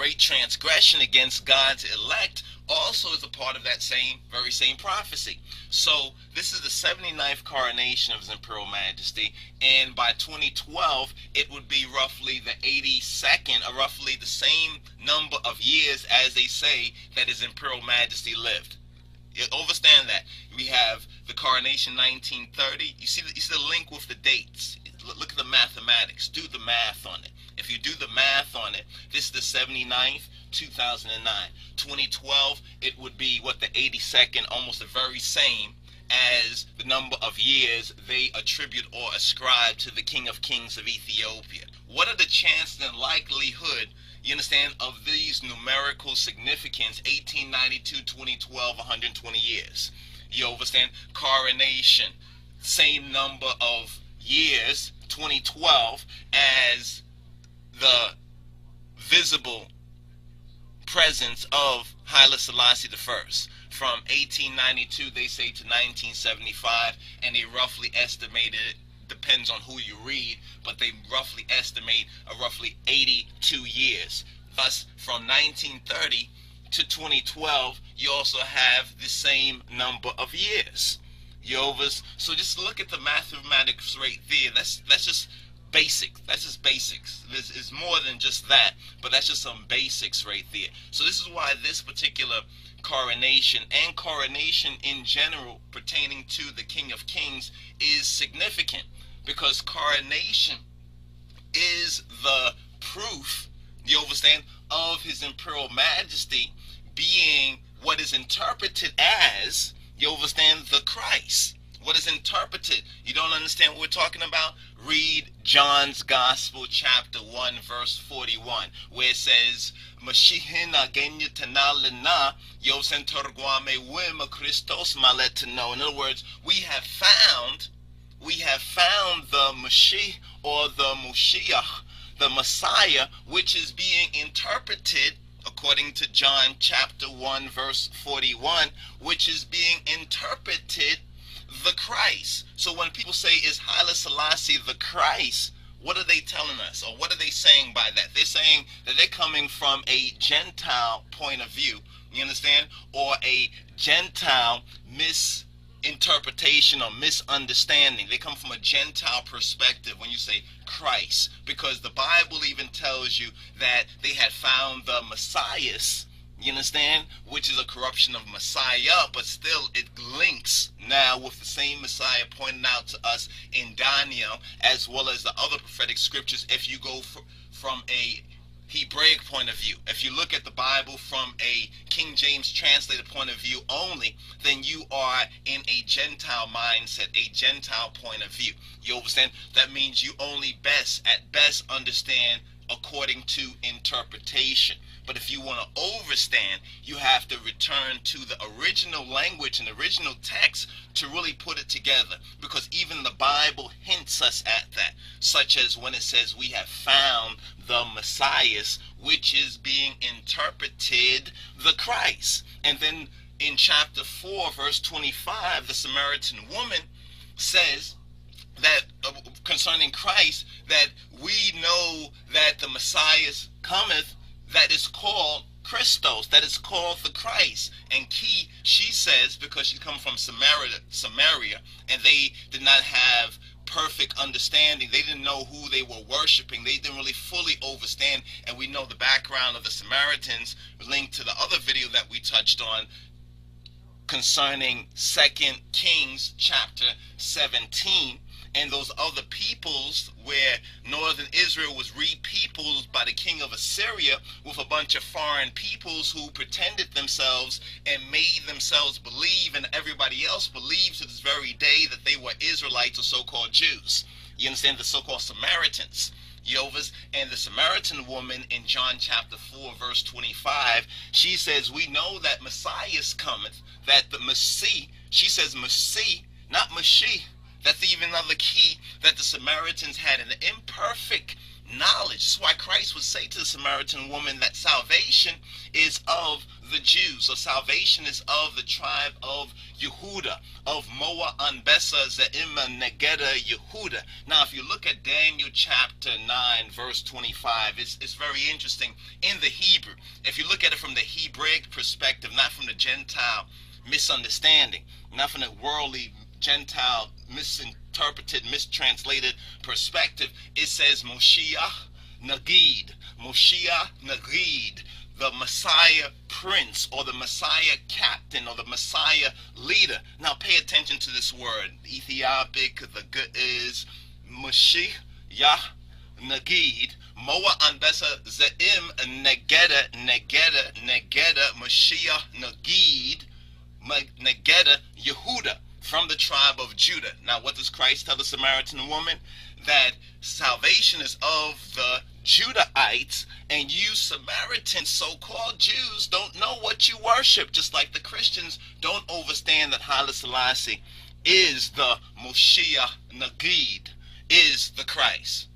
great transgression against God's elect also is a part of that very same prophecy. So this is the 79th coronation of His Imperial Majesty, and by 2012 it would be roughly the 82nd, or roughly the same number of years as they say that His Imperial Majesty lived. You understand that? We have the coronation 1930. You see the link with the dates. Look at the mathematics. Do the math on it. If you do the math on it, this is the 79th, 2009. 2012, it would be what, the 82nd, almost the very same as the number of years they attribute or ascribe to the King of Kings of Ethiopia. What are the chances and likelihood, you understand, of these numerical significance, 1892, 2012, 120 years? You understand? Coronation, same number of years, 2012, as the visible presence of Haile Selassie I. From 1892, they say, to 1975, and they roughly estimated it, depends on who you read, but they roughly estimate roughly 82 years. Thus, from 1930 to 2012, you also have the same number of years. So just look at the mathematics right there. That's just basic. That's just basics. This is more than just that, but that's just some basics right there. So this is why this particular coronation and coronation in general pertaining to the King of Kings is significant, because coronation is the proof, you understand, of His Imperial Majesty being what is interpreted as, you understand, the Christ. What is interpreted? You don't understand what we're talking about? Read John's Gospel, chapter 1, verse 41, where it says, Mashihin agenya tanalina, yosen torguame wima Christos maletino. In other words, we have found the Mashiach, or the Moshiach, the Messiah, which is being interpreted according to John chapter 1, verse 41, which is being interpreted the Christ. So when people say, is Haile Selassie the Christ, what are they telling us, or what are they saying by that? They're saying that they're coming from a Gentile point of view, you understand, or a Gentile misinterpretation or misunderstanding. They come from a Gentile perspective when you say Christ, because the Bible even tells you that they had found the Messiah, you understand, which is a corruption of Messiah, but still it links now with the same Messiah pointed out to us in Daniel, as well as the other prophetic scriptures. If you go from a Hebraic point of view, if you look at the Bible from a King James translated point of view only, then you are in a Gentile mindset, a Gentile point of view. You understand? That means you only at best understand according to interpretation. But if you want to overstand, you have to return to the original language and original text to really put it together, because even the Bible hints us at that, such as when it says we have found the Messiah, which is being interpreted the Christ. And then in chapter 4, verse 25, the Samaritan woman says that concerning Christ, that we know that the Messiah cometh, that is called Christos, that is called the Christ. And she says, because she come from Samaria, and they did not have perfect understanding, they didn't know who they were worshiping, they didn't really fully understand. And we know the background of the Samaritans linked to the other video that we touched on concerning 2 Kings chapter 17, and those other peoples where northern Israel was repeopled by the king of Assyria with a bunch of foreign peoples who pretended themselves and made themselves believe, and everybody else believes to this very day, that they were Israelites or so-called Jews. You understand? The so-called Samaritans. Yovas. And the Samaritan woman in John chapter 4 verse 25, she says, we know that Messiah cometh, that the Messiah, she says Messiah, not Mashiach. That's even another key, that the Samaritans had an imperfect knowledge. This is why Christ would say to the Samaritan woman that salvation is of the Jews. So salvation is of the tribe of Yehuda, of Moa Anbesa Ze'ima Negeda Yehuda. Now, if you look at Daniel chapter 9, verse 25, it's very interesting in the Hebrew. If you look at it from the Hebraic perspective, not from the Gentile misunderstanding, not from the worldly Gentile misinterpreted, mistranslated perspective, it says Moshiach Nagid, Moshiach Nagid, the Messiah Prince, or the Messiah Captain, or the Messiah Leader. Now pay attention to this word. Ethiopic, the good is Moshiach Nagid, Moa Anbesa Ze'im Negeda, Moshiach Nagid, Negeda Yehuda, from the tribe of Judah. Now what does Christ tell the Samaritan woman? That salvation is of the Judahites, and you Samaritans, so-called Jews, don't know what you worship, just like the Christians don't understand that HAILE SELASSIE is the Moshiach Nagid, is the Christ.